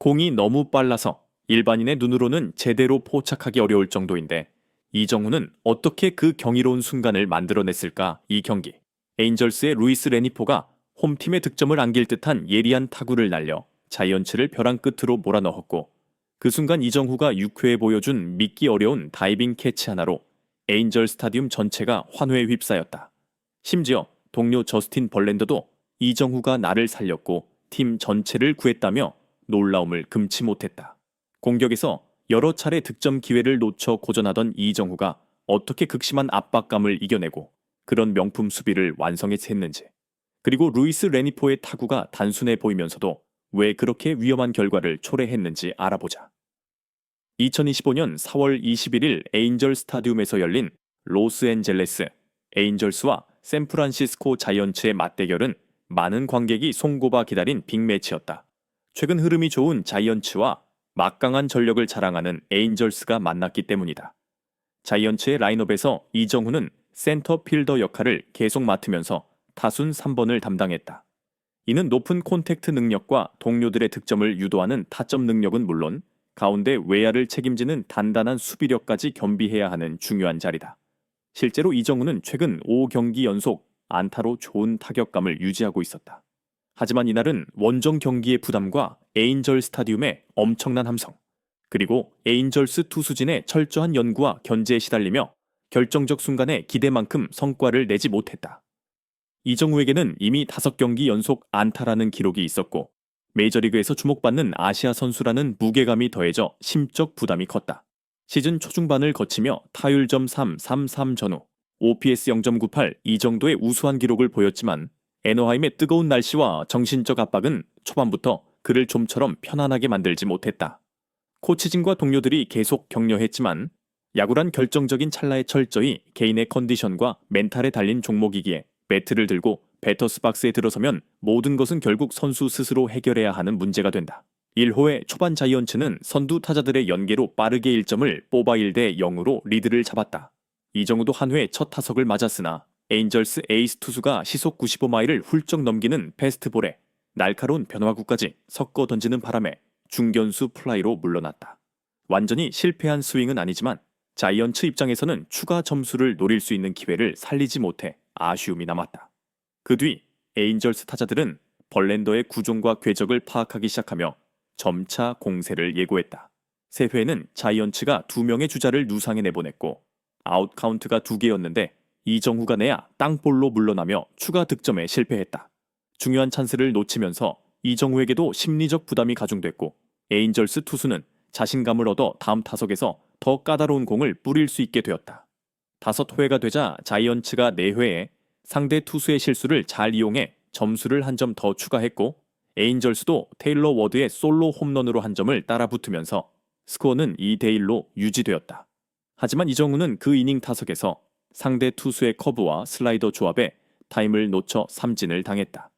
공이 너무 빨라서 일반인의 눈으로는 제대로 포착하기 어려울 정도인데 이정후는 어떻게 그 경이로운 순간을 만들어냈을까? 이 경기 에인절스의 루이스 레니포가 홈팀의 득점을 안길 듯한 예리한 타구를 날려 자이언츠를 벼랑 끝으로 몰아넣었고 그 순간 이정후가 6회에 보여준 믿기 어려운 다이빙 캐치 하나로 에인절 스타디움 전체가 환호에 휩싸였다. 심지어 동료 저스틴 벌랜더도 이정후가 나를 살렸고 팀 전체를 구했다며 놀라움을 금치 못했다. 공격에서 여러 차례 득점 기회를 놓쳐 고전하던 이정후가 어떻게 극심한 압박감을 이겨내고 그런 명품 수비를 완성했는지, 그리고 루이스 레니포의 타구가 단순해 보이면서도 왜 그렇게 위험한 결과를 초래했는지 알아보자. 2025년 4월 21일 에인절 스타디움에서 열린 로스앤젤레스 에인절스와 샌프란시스코 자이언츠의 맞대결은 많은 관객이 손꼽아 기다린 빅매치였다. 최근 흐름이 좋은 자이언츠와 막강한 전력을 자랑하는 에인절스가 만났기 때문이다. 자이언츠의 라인업에서 이정후는 센터 필더 역할을 계속 맡으면서 타순 3번을 담당했다. 이는 높은 콘택트 능력과 동료들의 득점을 유도하는 타점 능력은 물론 가운데 외야를 책임지는 단단한 수비력까지 겸비해야 하는 중요한 자리다. 실제로 이정후는 최근 5경기 연속 안타로 좋은 타격감을 유지하고 있었다. 하지만 이날은 원정 경기의 부담과 에인절 스타디움의 엄청난 함성, 그리고 에인절스 투수진의 철저한 연구와 견제에 시달리며 결정적 순간에 기대만큼 성과를 내지 못했다. 이정후에게는 이미 5경기 연속 안타라는 기록이 있었고 메이저리그에서 주목받는 아시아 선수라는 무게감이 더해져 심적 부담이 컸다. 시즌 초중반을 거치며 타율점 3.33 전후, OPS 0.98 이 정도의 우수한 기록을 보였지만 애너하임의 뜨거운 날씨와 정신적 압박은 초반부터 그를 좀처럼 편안하게 만들지 못했다. 코치진과 동료들이 계속 격려했지만 야구란 결정적인 찰나에 철저히 개인의 컨디션과 멘탈에 달린 종목이기에 배트를 들고 배터스 박스에 들어서면 모든 것은 결국 선수 스스로 해결해야 하는 문제가 된다. 1호의 초반 자이언츠는 선두 타자들의 연계로 빠르게 1점을 뽑아 1대 0으로 리드를 잡았다. 이정후도 한 회 첫 타석을 맞았으나 에인절스 에이스 투수가 시속 95마일을 훌쩍 넘기는 패스트볼에 날카로운 변화구까지 섞어 던지는 바람에 중견수 플라이로 물러났다. 완전히 실패한 스윙은 아니지만 자이언츠 입장에서는 추가 점수를 노릴 수 있는 기회를 살리지 못해 아쉬움이 남았다. 그 뒤 에인절스 타자들은 벌랜더의 구종과 궤적을 파악하기 시작하며 점차 공세를 예고했다. 3회에는 자이언츠가 2명의 주자를 누상에 내보냈고 아웃 카운트가 2개였는데 이정후가 내야 땅볼로 물러나며 추가 득점에 실패했다. 중요한 찬스를 놓치면서 이정후에게도 심리적 부담이 가중됐고 에인절스 투수는 자신감을 얻어 다음 타석에서 더 까다로운 공을 뿌릴 수 있게 되었다. 5회가 되자 자이언츠가 4회에 상대 투수의 실수를 잘 이용해 점수를 한 점 더 추가했고 에인절스도 테일러 워드의 솔로 홈런으로 한 점을 따라 붙으면서 스코어는 2대1로 유지되었다. 하지만 이정후는 그 이닝 타석에서 상대 투수의 커브와 슬라이더 조합에 타임을 놓쳐 삼진을 당했다.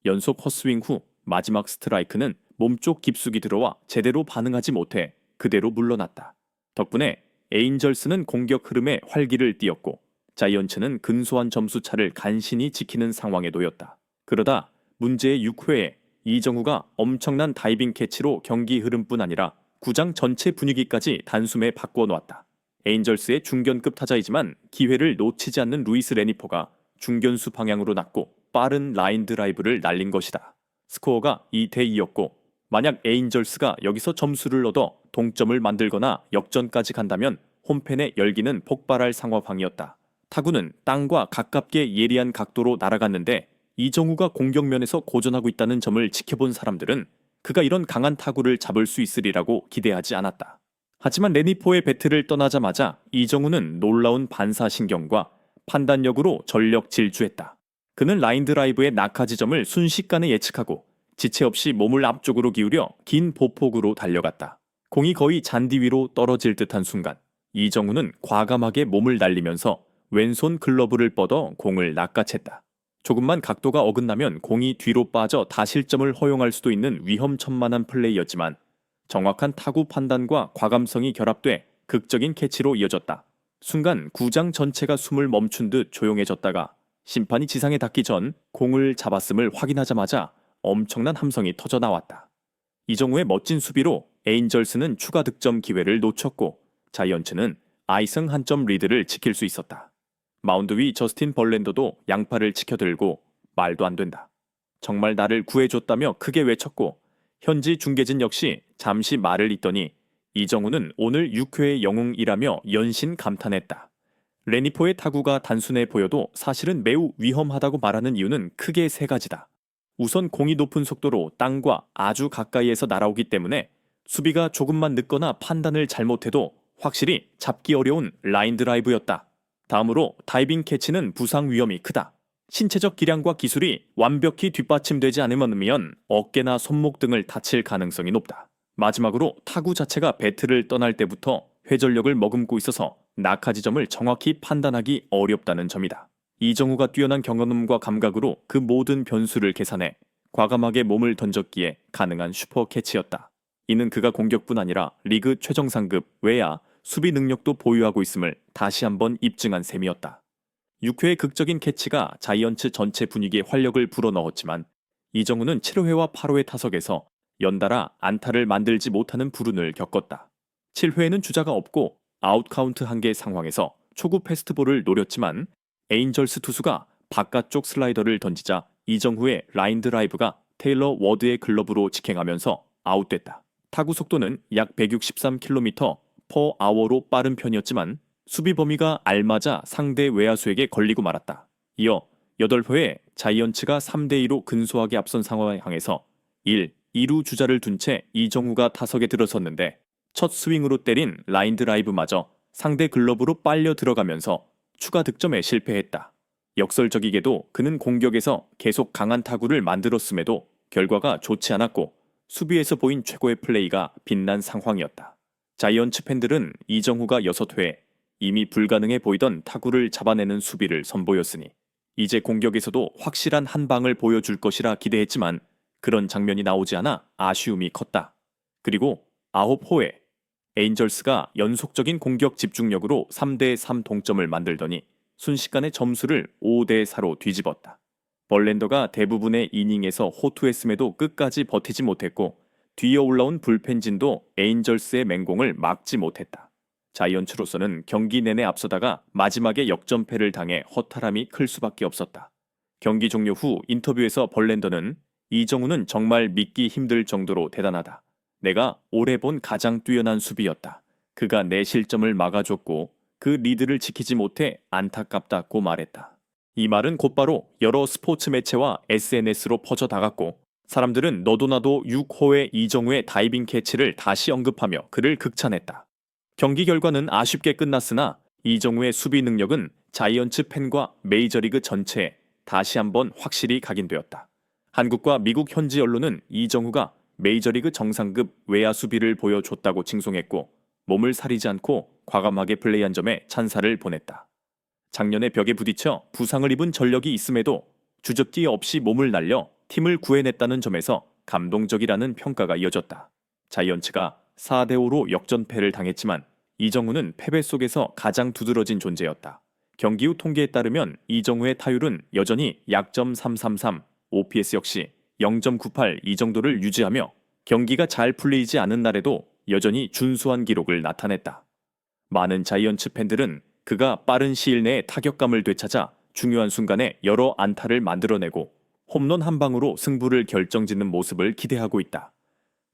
연속 헛스윙 후 마지막 스트라이크는 몸쪽 깊숙이 들어와 제대로 반응하지 못해 그대로 물러났다. 덕분에 에인절스는 공격 흐름에 활기를 띠었고 자이언츠는 근소한 점수 차를 간신히 지키는 상황에 놓였다. 그러다 문제의 6회에 이정후가 엄청난 다이빙 캐치로 경기 흐름뿐 아니라 구장 전체 분위기까지 단숨에 바꿔놓았다. 에인절스의 중견급 타자이지만 기회를 놓치지 않는 루이스 레니포가 중견수 방향으로 났고 빠른 라인 드라이브를 날린 것이다. 스코어가 2대2였고 만약 에인절스가 여기서 점수를 얻어 동점을 만들거나 역전까지 간다면 홈팬의 열기는 폭발할 상황이었다. 타구는 땅과 가깝게 예리한 각도로 날아갔는데 이정후가 공격면에서 고전하고 있다는 점을 지켜본 사람들은 그가 이런 강한 타구를 잡을 수 있으리라고 기대하지 않았다. 하지만 레니포의 배트를 떠나자마자 이정후는 놀라운 반사신경과 판단력으로 전력 질주했다. 그는 라인 드라이브의 낙하 지점을 순식간에 예측하고 지체 없이 몸을 앞쪽으로 기울여 긴 보폭으로 달려갔다. 공이 거의 잔디 위로 떨어질 듯한 순간 이정후는 과감하게 몸을 날리면서 왼손 글러브를 뻗어 공을 낚아챘다. 조금만 각도가 어긋나면 공이 뒤로 빠져 다실점을 허용할 수도 있는 위험천만한 플레이였지만 정확한 타구 판단과 과감성이 결합돼 극적인 캐치로 이어졌다. 순간 구장 전체가 숨을 멈춘 듯 조용해졌다가 심판이 지상에 닿기 전 공을 잡았음을 확인하자마자 엄청난 함성이 터져 나왔다. 이정우의 멋진 수비로 에인절스는 추가 득점 기회를 놓쳤고 자이언츠는 아이승 한 점 리드를 지킬 수 있었다. 마운드 위 저스틴 벌랜더도 양팔을 치켜들고 말도 안 된다. 정말 나를 구해줬다며 크게 외쳤고 현지 중계진 역시 잠시 말을 잇더니 이정우는 오늘 6회의 영웅이라며 연신 감탄했다. 레니포의 타구가 단순해 보여도 사실은 매우 위험하다고 말하는 이유는 크게 세 가지다. 우선 공이 높은 속도로 땅과 아주 가까이에서 날아오기 때문에 수비가 조금만 늦거나 판단을 잘못해도 확실히 잡기 어려운 라인 드라이브였다. 다음으로 다이빙 캐치는 부상 위험이 크다. 신체적 기량과 기술이 완벽히 뒷받침되지 않으면 어깨나 손목 등을 다칠 가능성이 높다. 마지막으로 타구 자체가 배트를 떠날 때부터 회전력을 머금고 있어서 낙하 지점을 정확히 판단하기 어렵다는 점이다. 이정우가 뛰어난 경험과 감각으로 그 모든 변수를 계산해 과감하게 몸을 던졌기에 가능한 슈퍼 캐치였다. 이는 그가 공격뿐 아니라 리그 최정상급 외야 수비 능력도 보유하고 있음을 다시 한번 입증한 셈이었다. 6회의 극적인 캐치가 자이언츠 전체 분위기에 활력을 불어넣었지만 이정우는 7회와 8회 타석에서 연달아 안타를 만들지 못하는 불운을 겪었다. 7회에는 주자가 없고 아웃카운트 한 개 상황에서 초구 패스트볼을 노렸지만 에인절스 투수가 바깥쪽 슬라이더를 던지자 이정후의 라인 드라이브가 테일러 워드의 글러브로 직행하면서 아웃됐다. 타구 속도는 약 163km/h로 빠른 편이었지만 수비 범위가 알맞아 상대 외야수에게 걸리고 말았다. 이어 8회에 자이언츠가 3대2로 근소하게 앞선 상황에서 1, 2루 주자를 둔 채 이정후가 타석에 들어섰는데 첫 스윙으로 때린 라인 드라이브마저 상대 글러브로 빨려 들어가면서 추가 득점에 실패했다. 역설적이게도 그는 공격에서 계속 강한 타구를 만들었음에도 결과가 좋지 않았고 수비에서 보인 최고의 플레이가 빛난 상황이었다. 자이언츠 팬들은 이정후가 6회 이미 불가능해 보이던 타구를 잡아내는 수비를 선보였으니 이제 공격에서도 확실한 한 방을 보여줄 것이라 기대했지만 그런 장면이 나오지 않아 아쉬움이 컸다. 그리고 9호에 에인절스가 연속적인 공격 집중력으로 3대3 동점을 만들더니 순식간에 점수를 5대4로 뒤집었다. 벌랜더가 대부분의 이닝에서 호투했음에도 끝까지 버티지 못했고 뒤이어 올라온 불펜진도 에인절스의 맹공을 막지 못했다. 자이언츠로서는 경기 내내 앞서다가 마지막에 역전패를 당해 허탈함이 클 수밖에 없었다. 경기 종료 후 인터뷰에서 벌랜더는 이정우는 정말 믿기 힘들 정도로 대단하다. 내가 올해 본 가장 뛰어난 수비였다. 그가 내 실점을 막아줬고 그 리드를 지키지 못해 안타깝다고 말했다. 이 말은 곧바로 여러 스포츠 매체와 SNS로 퍼져나갔고 사람들은 너도 나도 6호의 이정우의 다이빙 캐치를 다시 언급하며 그를 극찬했다. 경기 결과는 아쉽게 끝났으나 이정우의 수비 능력은 자이언츠 팬과 메이저리그 전체에 다시 한번 확실히 각인되었다. 한국과 미국 현지 언론은 이정우가 메이저리그 정상급 외야 수비를 보여줬다고 칭송했고 몸을 사리지 않고 과감하게 플레이한 점에 찬사를 보냈다. 작년에 벽에 부딪혀 부상을 입은 전력이 있음에도 주접기 없이 몸을 날려 팀을 구해냈다는 점에서 감동적이라는 평가가 이어졌다. 자이언츠가 4대5로 역전패를 당했지만 이정우는 패배 속에서 가장 두드러진 존재였다. 경기 후 통계에 따르면 이정우의 타율은 여전히 약점 333, OPS 역시 0.98 이 정도를 유지하며 경기가 잘 풀리지 않은 날에도 여전히 준수한 기록을 나타냈다. 많은 자이언츠 팬들은 그가 빠른 시일 내에 타격감을 되찾아 중요한 순간에 여러 안타를 만들어내고 홈런 한 방으로 승부를 결정짓는 모습을 기대하고 있다.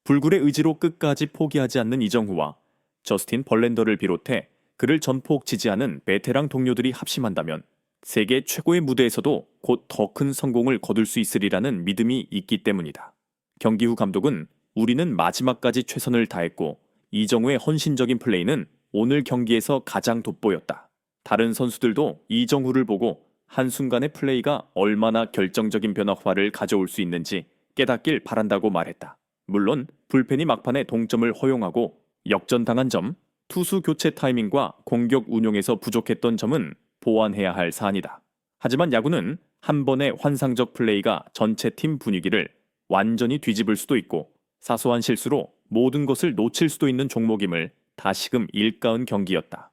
불굴의 의지로 끝까지 포기하지 않는 이정후와 저스틴 벌랜더를 비롯해 그를 전폭 지지하는 베테랑 동료들이 합심한다면 세계 최고의 무대에서도 곧 더 큰 성공을 거둘 수 있으리라는 믿음이 있기 때문이다. 경기 후 감독은 우리는 마지막까지 최선을 다했고 이정우의 헌신적인 플레이는 오늘 경기에서 가장 돋보였다. 다른 선수들도 이정우를 보고 한순간의 플레이가 얼마나 결정적인 변화를 가져올 수 있는지 깨닫길 바란다고 말했다. 물론 불펜이 막판에 동점을 허용하고 역전당한 점, 투수 교체 타이밍과 공격 운용에서 부족했던 점은 보완해야 할 사안이다. 하지만 야구는 한 번의 환상적 플레이가 전체 팀 분위기를 완전히 뒤집을 수도 있고 사소한 실수로 모든 것을 놓칠 수도 있는 종목임을 다시금 일가은 경기였다.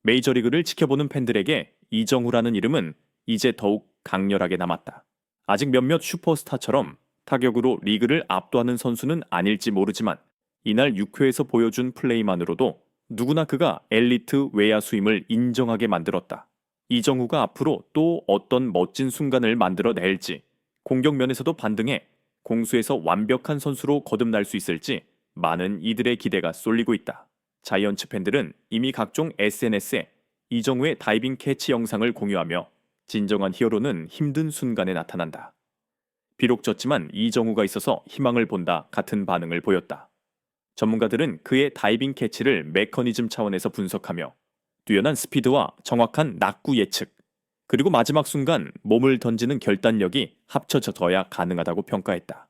메이저리그를 지켜보는 팬들에게 이정후라는 이름은 이제 더욱 강렬하게 남았다. 아직 몇몇 슈퍼스타처럼 타격으로 리그를 압도하는 선수는 아닐지 모르지만 이날 6회에서 보여준 플레이만으로도 누구나 그가 엘리트 외야수임을 인정하게 만들었다. 이정후가 앞으로 또 어떤 멋진 순간을 만들어낼지, 공격면에서도 반등해 공수에서 완벽한 선수로 거듭날 수 있을지 많은 이들의 기대가 쏠리고 있다. 자이언츠 팬들은 이미 각종 SNS에 이정후의 다이빙 캐치 영상을 공유하며 진정한 히어로는 힘든 순간에 나타난다. 비록 졌지만 이정후가 있어서 희망을 본다 같은 반응을 보였다. 전문가들은 그의 다이빙 캐치를 메커니즘 차원에서 분석하며 뛰어난 스피드와 정확한 낙구 예측, 그리고 마지막 순간 몸을 던지는 결단력이 합쳐져야 가능하다고 평가했다.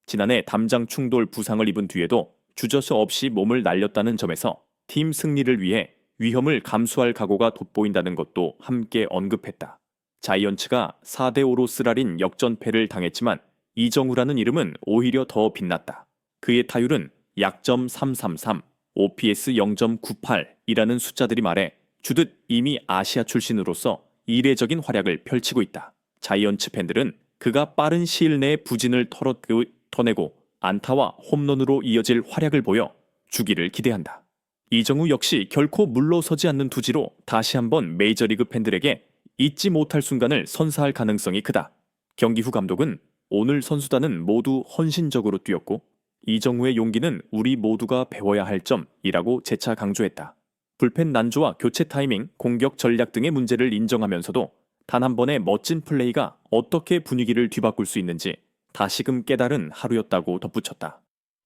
지난해 담장 충돌 부상을 입은 뒤에도 주저서 없이 몸을 날렸다는 점에서 팀 승리를 위해 위험을 감수할 각오가 돋보인다는 것도 함께 언급했다. 자이언츠가 4대5로 쓰라린 역전패를 당했지만 이정후라는 이름은 오히려 더 빛났다. 그의 타율은 약점 333, OPS 0.98이라는 숫자들이 말해 주듯 이미 아시아 출신으로서 이례적인 활약을 펼치고 있다. 자이언츠 팬들은 그가 빠른 시일 내에 부진을 털어내고 안타와 홈런으로 이어질 활약을 보여 주기를 기대한다. 이정후 역시 결코 물러서지 않는 투지로 다시 한번 메이저리그 팬들에게 잊지 못할 순간을 선사할 가능성이 크다. 경기 후 감독은 오늘 선수단은 모두 헌신적으로 뛰었고 이정후의 용기는 우리 모두가 배워야 할 점이라고 재차 강조했다. 불펜 난조와 교체 타이밍, 공격 전략 등의 문제를 인정하면서도 단 한 번의 멋진 플레이가 어떻게 분위기를 뒤바꿀 수 있는지 다시금 깨달은 하루였다고 덧붙였다.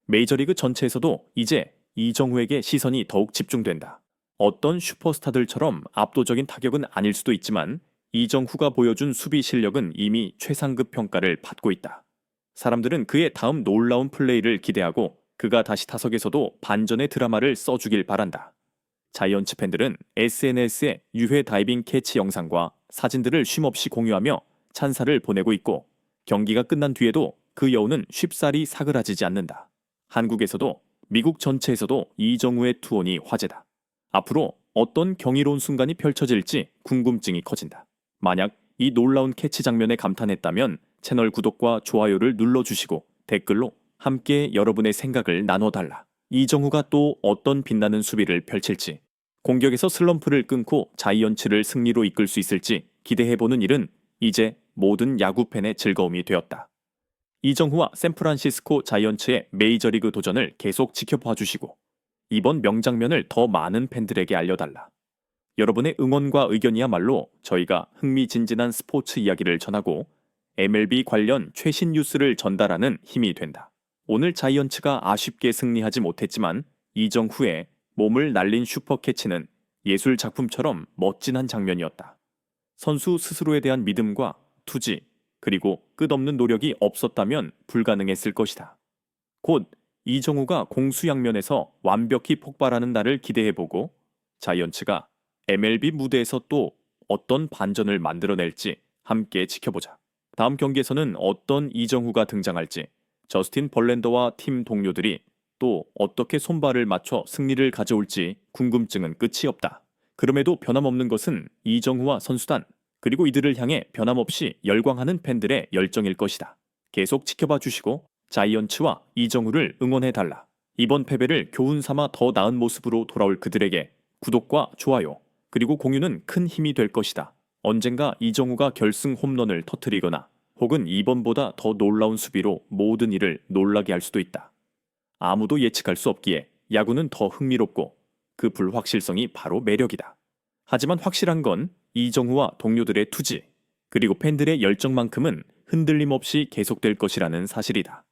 메이저리그 전체에서도 이제 이정후에게 시선이 더욱 집중된다. 어떤 슈퍼스타들처럼 압도적인 타격은 아닐 수도 있지만 이정후가 보여준 수비 실력은 이미 최상급 평가를 받고 있다. 사람들은 그의 다음 놀라운 플레이를 기대하고 그가 다시 타석에서도 반전의 드라마를 써주길 바란다. 자이언츠 팬들은 SNS에 유해 다이빙 캐치 영상과 사진들을 쉼없이 공유하며 찬사를 보내고 있고 경기가 끝난 뒤에도 그 여우는 쉽사리 사그라지지 않는다. 한국에서도 미국 전체에서도 이정후의 투혼이 화제다. 앞으로 어떤 경이로운 순간이 펼쳐질지 궁금증이 커진다. 만약 이 놀라운 캐치 장면에 감탄했다면 채널 구독과 좋아요를 눌러주시고 댓글로 함께 여러분의 생각을 나눠달라. 이정후가 또 어떤 빛나는 수비를 펼칠지, 공격에서 슬럼프를 끊고 자이언츠를 승리로 이끌 수 있을지 기대해보는 일은 이제 모든 야구팬의 즐거움이 되었다. 이정후와 샌프란시스코 자이언츠의 메이저리그 도전을 계속 지켜봐 주시고 이번 명장면을 더 많은 팬들에게 알려달라. 여러분의 응원과 의견이야말로 저희가 흥미진진한 스포츠 이야기를 전하고 MLB 관련 최신 뉴스를 전달하는 힘이 된다. 오늘 자이언츠가 아쉽게 승리하지 못했지만 이정후의 몸을 날린 슈퍼캐치는 예술 작품처럼 멋진 한 장면이었다. 선수 스스로에 대한 믿음과 투지, 그리고 끝없는 노력이 없었다면 불가능했을 것이다. 곧 이정후가 공수양면에서 완벽히 폭발하는 날을 기대해보고 자이언츠가 MLB 무대에서 또 어떤 반전을 만들어낼지 함께 지켜보자. 다음 경기에서는 어떤 이정후가 등장할지, 저스틴 벌랜더와 팀 동료들이 또 어떻게 손발을 맞춰 승리를 가져올지 궁금증은 끝이 없다. 그럼에도 변함없는 것은 이정후와 선수단, 그리고 이들을 향해 변함없이 열광하는 팬들의 열정일 것이다. 계속 지켜봐 주시고 자이언츠와 이정후를 응원해달라. 이번 패배를 교훈 삼아 더 나은 모습으로 돌아올 그들에게 구독과 좋아요, 그리고 공유는 큰 힘이 될 것이다. 언젠가 이정후가 결승 홈런을 터뜨리거나 혹은 이번보다 더 놀라운 수비로 모든 이를 놀라게 할 수도 있다. 아무도 예측할 수 없기에 야구는 더 흥미롭고 그 불확실성이 바로 매력이다. 하지만 확실한 건 이정후와 동료들의 투지, 그리고 팬들의 열정만큼은 흔들림 없이 계속될 것이라는 사실이다.